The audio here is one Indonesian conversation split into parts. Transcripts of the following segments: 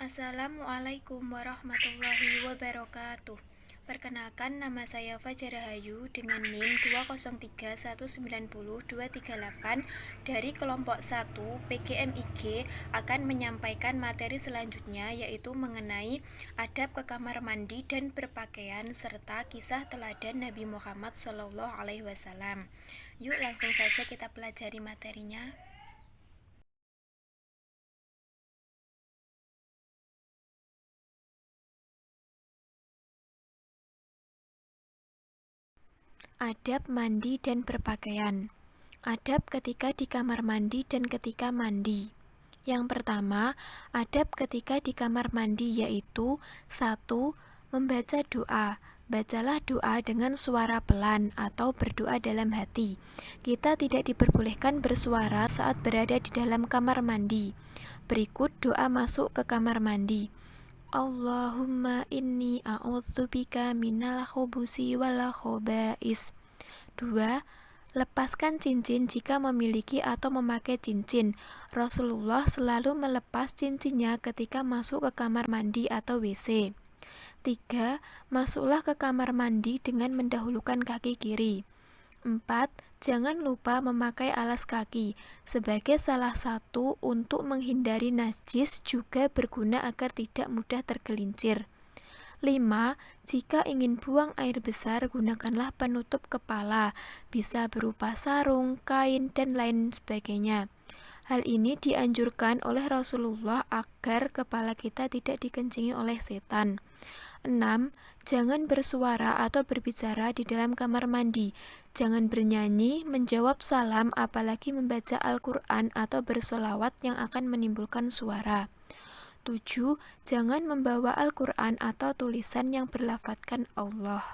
Assalamualaikum warahmatullahi wabarakatuh. Perkenalkan, nama saya Fajar Rahayu dengan NIM 203190238 dari kelompok 1 PGMIG akan menyampaikan materi selanjutnya, yaitu mengenai adab ke kamar mandi dan berpakaian serta kisah teladan Nabi Muhammad SAW. Yuk langsung saja kita pelajari materinya. Adab mandi dan berpakaian. Adab ketika di kamar mandi dan ketika mandi. Yang pertama, adab ketika di kamar mandi yaitu 1. Membaca doa. Bacalah doa dengan suara pelan atau berdoa dalam hati. Kita tidak diperbolehkan bersuara saat berada di dalam kamar mandi. Berikut doa masuk ke kamar mandi. Allahumma inni a'udzubika minal khubusi wal khobais. 2. Lepaskan cincin jika memiliki atau memakai cincin. Rasulullah selalu melepas cincinnya ketika masuk ke kamar mandi atau WC. 3. Masuklah ke kamar mandi dengan mendahulukan kaki kiri. 4. Jangan lupa memakai alas kaki. Sebagai salah satu untuk menghindari najis juga berguna agar tidak mudah tergelincir. 5. Jika ingin buang air besar, gunakanlah penutup kepala. Bisa berupa sarung, kain, dan lain sebagainya. Hal ini dianjurkan oleh Rasulullah agar kepala kita tidak dikencingi oleh setan. 6. Jangan bersuara atau berbicara di dalam kamar mandi. Jangan bernyanyi, menjawab salam, apalagi membaca Al-Quran atau bersolawat yang akan menimbulkan suara. 7. Jangan membawa Al-Quran atau tulisan yang berlafadzkan Allah.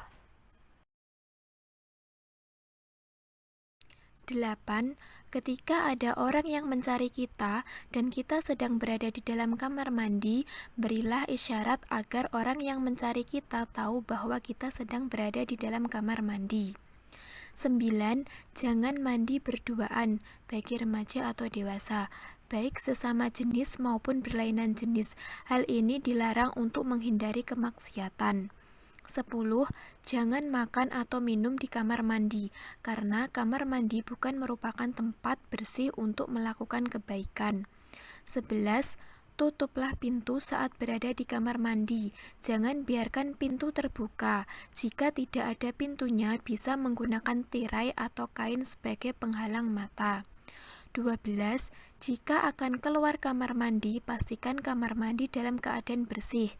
8. Ketika ada orang yang mencari kita dan kita sedang berada di dalam kamar mandi, berilah isyarat agar orang yang mencari kita tahu bahwa kita sedang berada di dalam kamar mandi. 9. Jangan mandi berduaan, bagi remaja atau dewasa, baik sesama jenis maupun berlainan jenis. Hal ini dilarang untuk menghindari kemaksiatan. 10. Jangan makan atau minum di kamar mandi, karena kamar mandi bukan merupakan tempat bersih untuk melakukan kebaikan. 11. Tutuplah pintu saat berada di kamar mandi. Jangan biarkan pintu terbuka. Jika tidak ada pintunya, bisa menggunakan tirai atau kain sebagai penghalang mata. 12. Jika akan keluar kamar mandi, pastikan kamar mandi dalam keadaan bersih.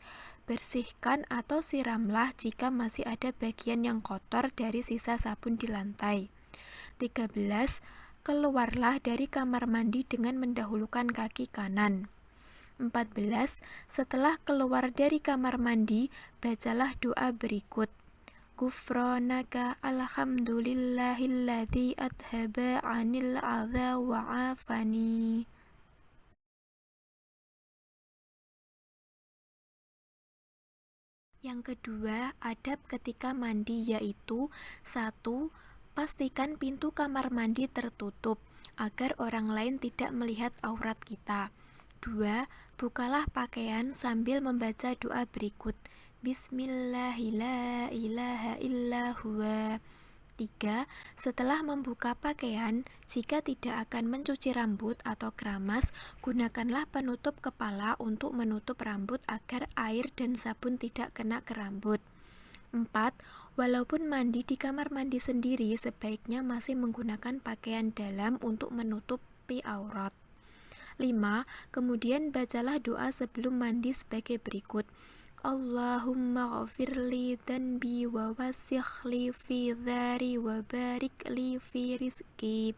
Bersihkan atau siramlah jika masih ada bagian yang kotor dari sisa sabun di lantai. 13. Keluarlah dari kamar mandi dengan mendahulukan kaki kanan. 14. Setelah keluar dari kamar mandi, bacalah doa berikut. Gufronaka alhamdulillahilladzi adhaba anil adza wa afani. Yang kedua, adab ketika mandi yaitu 1. Pastikan pintu kamar mandi tertutup agar orang lain tidak melihat aurat kita. 2. Bukalah pakaian sambil membaca doa berikut. Bismillahirrahmanirrahim. 3. Setelah membuka pakaian, jika tidak akan mencuci rambut atau keramas, gunakanlah penutup kepala untuk menutup rambut agar air dan sabun tidak kena ke rambut. 4. Walaupun mandi di kamar mandi sendiri, sebaiknya masih menggunakan pakaian dalam untuk menutupi aurat. 5. Kemudian bacalah doa sebelum mandi sebagai berikut. Allahumma ghafirli dhanbi wa wasikhli fi dhari wa barik li fi rizki.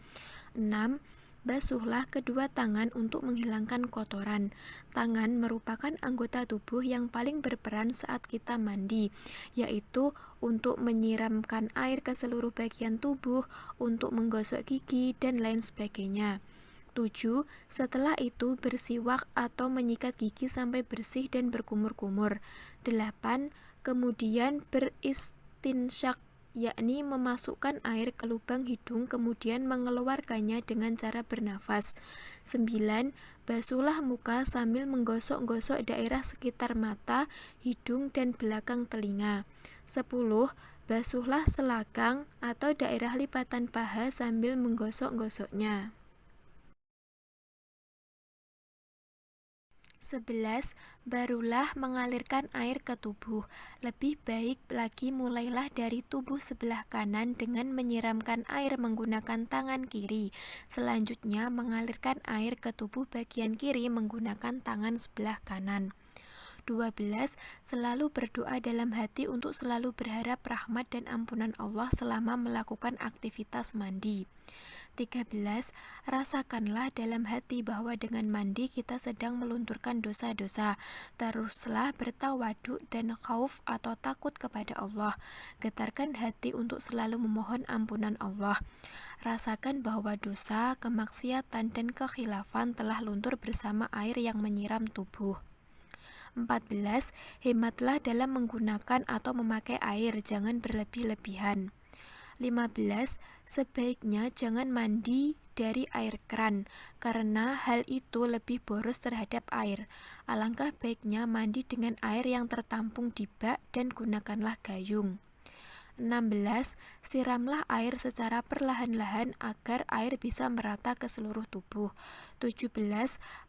6. Basuhlah kedua tangan untuk menghilangkan kotoran. Tangan merupakan anggota tubuh yang paling berperan saat kita mandi, yaitu untuk menyiramkan air ke seluruh bagian tubuh, untuk menggosok gigi, dan lain sebagainya. 7. Setelah itu bersiwak atau menyikat gigi sampai bersih dan berkumur-kumur. 8. Kemudian beristinsyak, yakni memasukkan air ke lubang hidung kemudian mengeluarkannya dengan cara bernafas. 9. Basuhlah muka sambil menggosok-gosok daerah sekitar mata, hidung, dan belakang telinga. 10. Basuhlah selakang atau daerah lipatan paha sambil menggosok-gosoknya. 11. Barulah mengalirkan air ke tubuh. Lebih baik lagi mulailah dari tubuh sebelah kanan dengan menyiramkan air menggunakan tangan kiri. Selanjutnya mengalirkan air ke tubuh bagian kiri menggunakan tangan sebelah kanan. 12. Selalu berdoa dalam hati untuk selalu berharap rahmat dan ampunan Allah selama melakukan aktivitas mandi. 13. Rasakanlah dalam hati bahwa dengan mandi kita sedang melunturkan dosa-dosa. Teruslah bertawaduk dan khauf atau takut kepada Allah. Getarkan hati untuk selalu memohon ampunan Allah. Rasakan bahwa dosa, kemaksiatan, dan kekhilafan telah luntur bersama air yang menyiram tubuh. 14. Hematlah dalam menggunakan atau memakai air, jangan berlebih-lebihan. 15. Sebaiknya jangan mandi dari air keran, karena hal itu lebih boros terhadap air. Alangkah baiknya mandi dengan air yang tertampung di bak dan gunakanlah gayung. 16. Siramlah air secara perlahan-lahan agar air bisa merata ke seluruh tubuh. 17.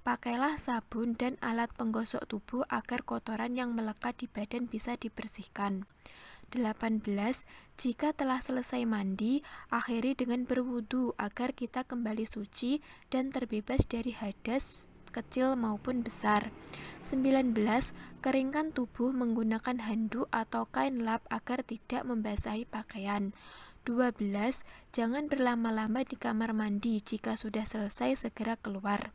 Pakailah sabun dan alat penggosok tubuh agar kotoran yang melekat di badan bisa dibersihkan. 18. Jika telah selesai mandi, akhiri dengan berwudu agar kita kembali suci dan terbebas dari hadas kecil maupun besar. 19. Keringkan tubuh menggunakan handuk atau kain lap agar tidak membasahi pakaian. 12. Jangan berlama-lama di kamar mandi, jika sudah selesai segera keluar.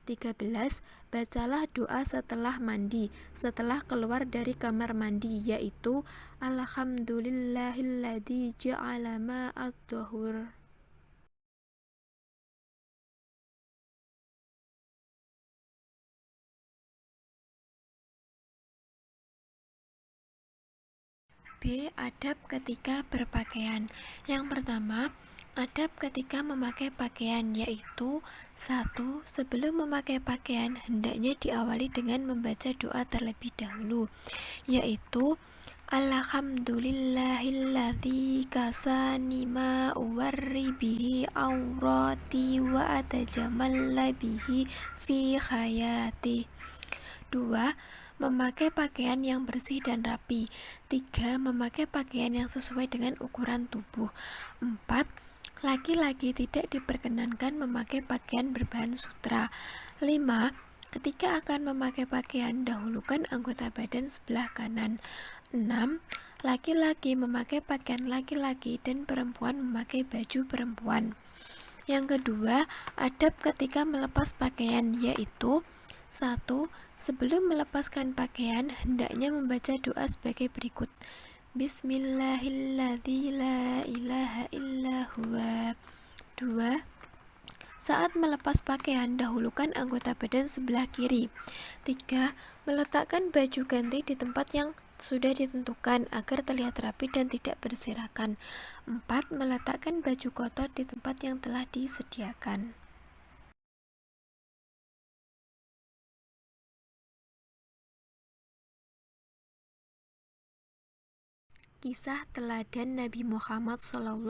13. Bacalah doa setelah mandi, setelah keluar dari kamar mandi, yaitu Alhamdulillahilladzi ja'ala ma'at tahur. B. Adab ketika berpakaian. Yang pertama, adab ketika memakai pakaian, yaitu 1. Sebelum memakai pakaian, hendaknya diawali dengan membaca doa terlebih dahulu, yaitu Alhamdulillahilladzi kasani ma uwarri bihi aurati wa atajamalla bihi fi hayati. 2. Memakai pakaian yang bersih dan rapi. 3. Memakai pakaian yang sesuai dengan ukuran tubuh. 4. Laki-laki tidak diperkenankan memakai pakaian berbahan sutra. 5. Ketika akan memakai pakaian, dahulukan anggota badan sebelah kanan. 6. Laki-laki memakai pakaian laki-laki dan perempuan memakai baju perempuan. Yang kedua, adab ketika melepas pakaian, yaitu 1. Sebelum melepaskan pakaian, hendaknya membaca doa sebagai berikut. Bismillahilladzi la ilaha illa huwa. 2. Saat melepas pakaian, dahulukan anggota badan sebelah kiri. 3. Meletakkan baju ganti di tempat yang sudah ditentukan agar terlihat rapi dan tidak berserakan. 4. Meletakkan baju kotor di tempat yang telah disediakan. Kisah teladan Nabi Muhammad SAW.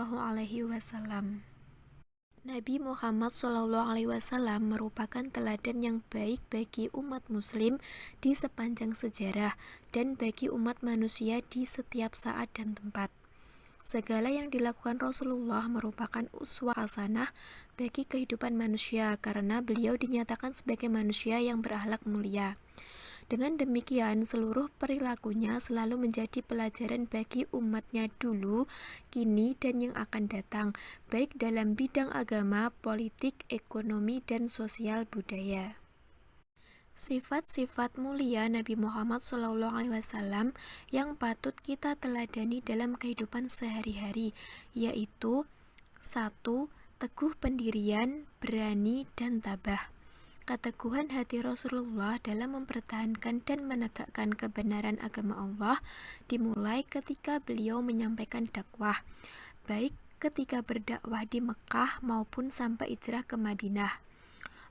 Nabi Muhammad SAW merupakan teladan yang baik bagi umat muslim di sepanjang sejarah dan bagi umat manusia di setiap saat dan tempat. Segala yang dilakukan Rasulullah merupakan uswah hasanah bagi kehidupan manusia karena beliau dinyatakan sebagai manusia yang berakhlak mulia. Dengan demikian, seluruh perilakunya selalu menjadi pelajaran bagi umatnya dulu, kini, dan yang akan datang, baik dalam bidang agama, politik, ekonomi, dan sosial budaya. Sifat-sifat mulia Nabi Muhammad SAW yang patut kita teladani dalam kehidupan sehari-hari, yaitu 1. Teguh pendirian, berani, dan tabah. Keteguhan hati Rasulullah dalam mempertahankan dan menegakkan kebenaran agama Allah dimulai ketika beliau menyampaikan dakwah, baik ketika berdakwah di Mekah maupun sampai hijrah ke Madinah.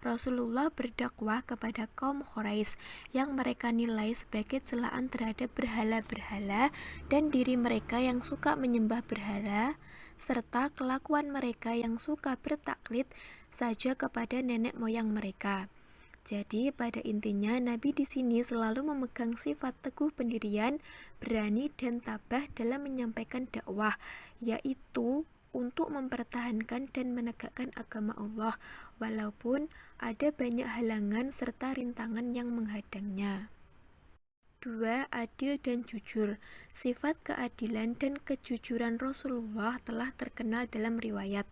Rasulullah berdakwah kepada kaum Quraisy yang mereka nilai sebagai celaan terhadap berhala-berhala dan diri mereka yang suka menyembah berhala, serta kelakuan mereka yang suka bertaklid saja kepada nenek moyang mereka. Jadi pada intinya Nabi di sini selalu memegang sifat teguh pendirian, berani dan tabah dalam menyampaikan dakwah, yaitu untuk mempertahankan dan menegakkan agama Allah walaupun ada banyak halangan serta rintangan yang menghadangnya. 2. Adil dan jujur. Sifat keadilan dan kejujuran Rasulullah telah terkenal dalam riwayat.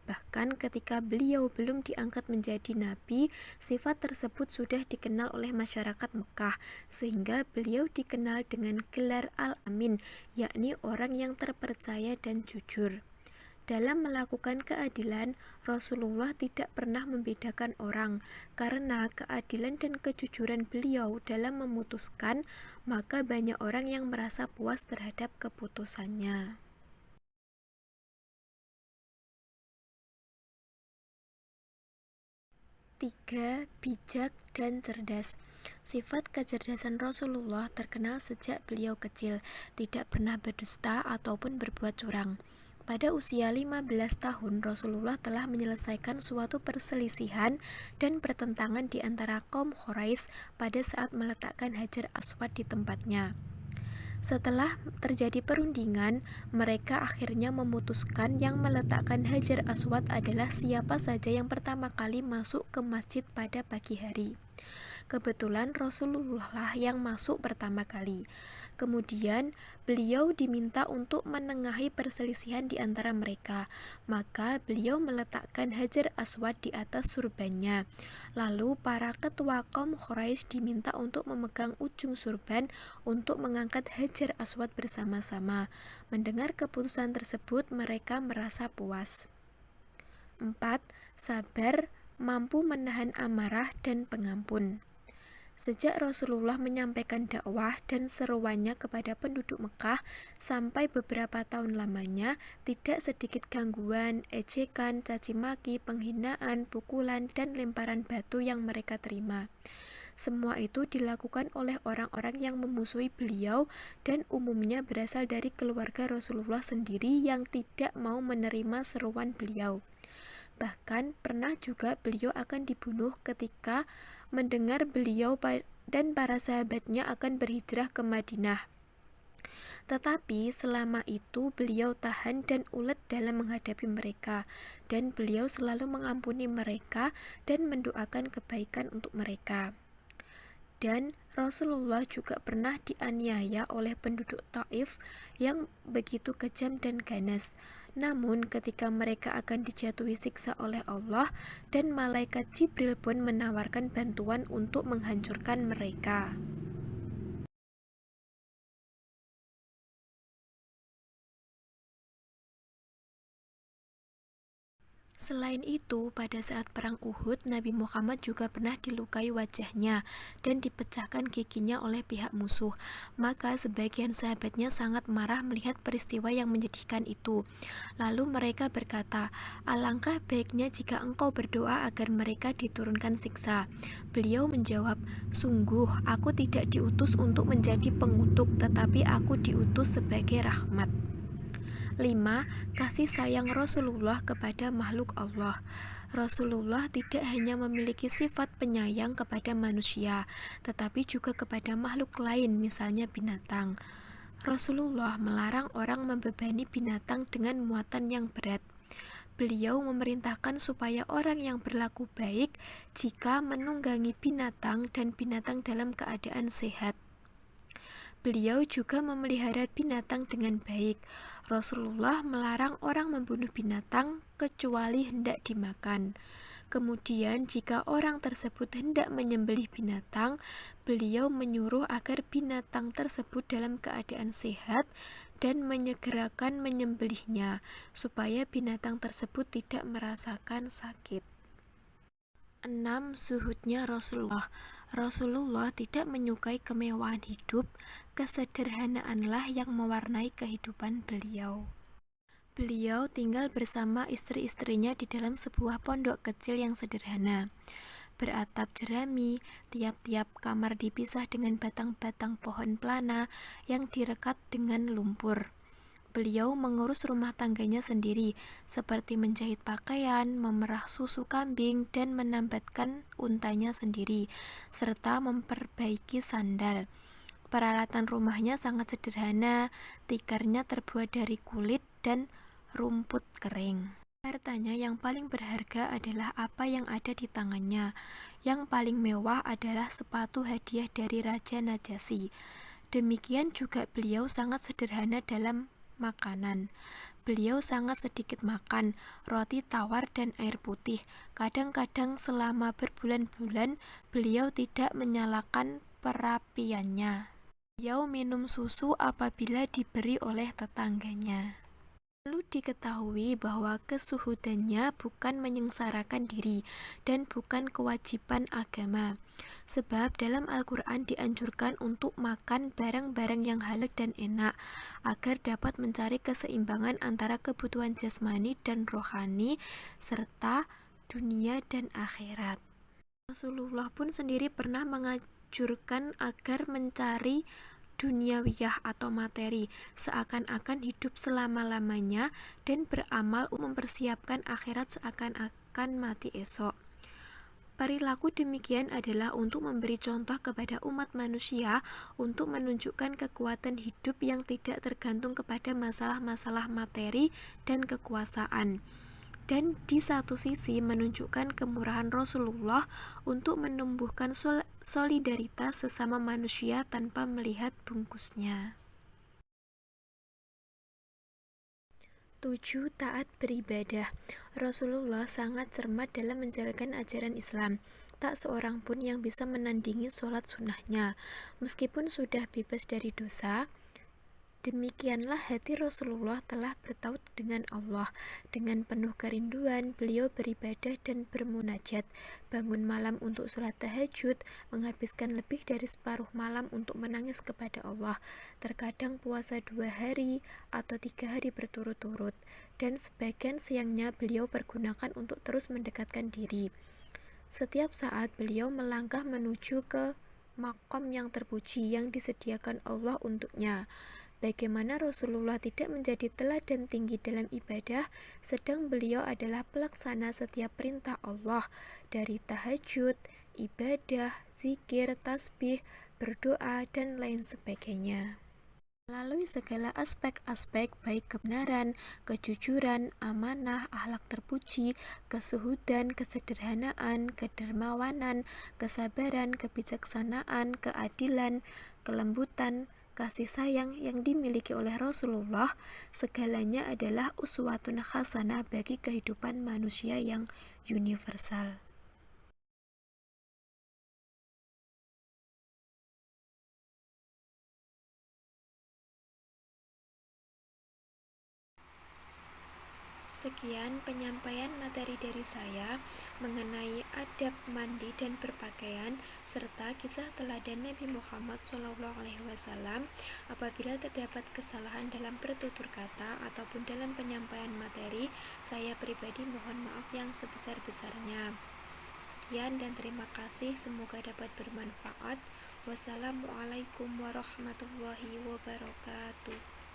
Bahkan ketika beliau belum diangkat menjadi nabi, sifat tersebut sudah dikenal oleh masyarakat Mekah, sehingga beliau dikenal dengan gelar Al-Amin, yakni orang yang terpercaya dan jujur. Dalam melakukan keadilan, Rasulullah tidak pernah membedakan orang, karena keadilan dan kejujuran beliau dalam memutuskan, maka banyak orang yang merasa puas terhadap keputusannya. 3. Bijak dan cerdas. Sifat kecerdasan Rasulullah terkenal sejak beliau kecil, tidak pernah berdusta ataupun berbuat curang. Pada usia 15 tahun, Rasulullah telah menyelesaikan suatu perselisihan dan pertentangan di antara kaum Quraisy pada saat meletakkan Hajar Aswad di tempatnya. Setelah terjadi perundingan, mereka akhirnya memutuskan yang meletakkan Hajar Aswad adalah siapa saja yang pertama kali masuk ke masjid pada pagi hari. Kebetulan Rasulullah lah yang masuk pertama kali. Kemudian beliau diminta untuk menengahi perselisihan di antara mereka. Maka beliau meletakkan Hajar Aswad di atas surbannya. Lalu para ketua kaum Quraisy diminta untuk memegang ujung surban untuk mengangkat Hajar Aswad bersama-sama. Mendengar keputusan tersebut, mereka merasa puas. 4. Sabar, mampu menahan amarah dan pengampun. Sejak Rasulullah menyampaikan dakwah dan seruannya kepada penduduk Mekah sampai beberapa tahun lamanya, tidak sedikit gangguan, ejekan, caci maki, penghinaan, pukulan, dan lemparan batu yang mereka terima. Semua itu dilakukan oleh orang-orang yang memusuhi beliau dan umumnya berasal dari keluarga Rasulullah sendiri yang tidak mau menerima seruan beliau. Bahkan pernah juga beliau akan dibunuh ketika mendengar beliau dan para sahabatnya akan berhijrah ke Madinah. Tetapi selama itu beliau tahan dan ulet dalam menghadapi mereka, dan beliau selalu mengampuni mereka dan mendoakan kebaikan untuk mereka. Dan Rasulullah juga pernah dianiaya oleh penduduk Taif yang begitu kejam dan ganas. Namun ketika mereka akan dijatuhi siksa oleh Allah, dan malaikat Jibril pun menawarkan bantuan untuk menghancurkan mereka. Selain itu, pada saat perang Uhud, Nabi Muhammad juga pernah dilukai wajahnya dan dipecahkan giginya oleh pihak musuh. Maka sebagian sahabatnya sangat marah melihat peristiwa yang menyedihkan itu. Lalu mereka berkata, "Alangkah baiknya jika engkau berdoa agar mereka diturunkan siksa." Beliau menjawab, "Sungguh, aku tidak diutus untuk menjadi pengutuk, tetapi aku diutus sebagai rahmat." 5. Kasih sayang Rasulullah kepada makhluk Allah. Rasulullah tidak hanya memiliki sifat penyayang kepada manusia, tetapi juga kepada makhluk lain, misalnya binatang. Rasulullah melarang orang membebani binatang dengan muatan yang berat. Beliau memerintahkan supaya orang yang berlaku baik jika menunggangi binatang dan binatang dalam keadaan sehat. Beliau juga memelihara binatang dengan baik. Rasulullah melarang orang membunuh binatang kecuali hendak dimakan. Kemudian jika orang tersebut hendak menyembelih binatang, beliau menyuruh agar binatang tersebut dalam keadaan sehat dan menyegerakan menyembelihnya, supaya binatang tersebut tidak merasakan sakit. 6. Zuhudnya Rasulullah. Rasulullah tidak menyukai kemewahan hidup, kesederhanaanlah yang mewarnai kehidupan beliau. Beliau tinggal bersama istri-istrinya di dalam sebuah pondok kecil yang sederhana. beratap jerami, tiap-tiap kamar dipisah dengan batang-batang pohon plana yang direkat dengan lumpur. Beliau mengurus rumah tangganya sendiri, seperti menjahit pakaian, memerah susu kambing, dan menambatkan untanya sendiri, serta memperbaiki sandal. Peralatan rumahnya sangat sederhana, tikarnya terbuat dari kulit dan rumput kering. Hartanya yang paling berharga adalah apa yang ada di tangannya. Yang paling mewah adalah sepatu hadiah dari Raja Najasyi. Demikian juga beliau sangat sederhana dalam makanan. Beliau sangat sedikit makan, roti tawar dan air putih. Kadang-kadang selama berbulan-bulan beliau tidak menyalakan perapiannya. Beliau minum susu apabila diberi oleh tetangganya. Perlu diketahui bahwa kesuhudannya bukan menyengsarakan diri dan bukan kewajiban agama. Sebab dalam Al-Quran dianjurkan untuk makan barang-barang yang halal dan enak, agar dapat mencari keseimbangan antara kebutuhan jasmani dan rohani, serta dunia dan akhirat. Rasulullah pun sendiri pernah menganjurkan agar mencari duniawiyah atau materi, seakan-akan hidup selama-lamanya dan beramal mempersiapkan akhirat seakan-akan mati esok. Perilaku demikian adalah untuk memberi contoh kepada umat manusia untuk menunjukkan kekuatan hidup yang tidak tergantung kepada masalah-masalah materi dan kekuasaan. Dan di satu sisi menunjukkan kemurahan Rasulullah untuk menumbuhkan solidaritas sesama manusia tanpa melihat bungkusnya. 7. Taat beribadah. Rasulullah sangat cermat dalam menjalankan ajaran Islam. Tak seorang pun yang bisa menandingi sholat sunnahnya. Meskipun sudah bebas dari dosa, demikianlah hati Rasulullah telah bertaut dengan Allah. Dengan penuh kerinduan, beliau beribadah dan bermunajat, bangun malam untuk sholat tahajud, menghabiskan lebih dari separuh malam untuk menangis kepada Allah. Terkadang puasa 2 hari atau 3 hari berturut-turut, dan sebagian siangnya beliau pergunakan untuk terus mendekatkan diri. Setiap saat beliau melangkah menuju ke makom yang terpuji yang disediakan Allah untuknya. Bagaimana Rasulullah tidak menjadi teladan tinggi dalam ibadah, sedang beliau adalah pelaksana setiap perintah Allah, dari tahajud, ibadah, zikir, tasbih, berdoa, dan lain sebagainya. Melalui segala aspek-aspek baik kebenaran, kejujuran, amanah, akhlak terpuji, kesuhudan, kesederhanaan, kedermawanan, kesabaran, kebijaksanaan, keadilan, kelembutan, kasih sayang yang dimiliki oleh Rasulullah, segalanya adalah uswatun hasanah bagi kehidupan manusia yang universal. Sekian penyampaian materi dari saya mengenai adab mandi dan berpakaian serta kisah teladan Nabi Muhammad SAW. Apabila terdapat kesalahan dalam bertutur kata ataupun dalam penyampaian materi, saya pribadi mohon maaf yang sebesar-besarnya. Sekian dan terima kasih, semoga dapat bermanfaat. Wassalamualaikum warahmatullahi wabarakatuh.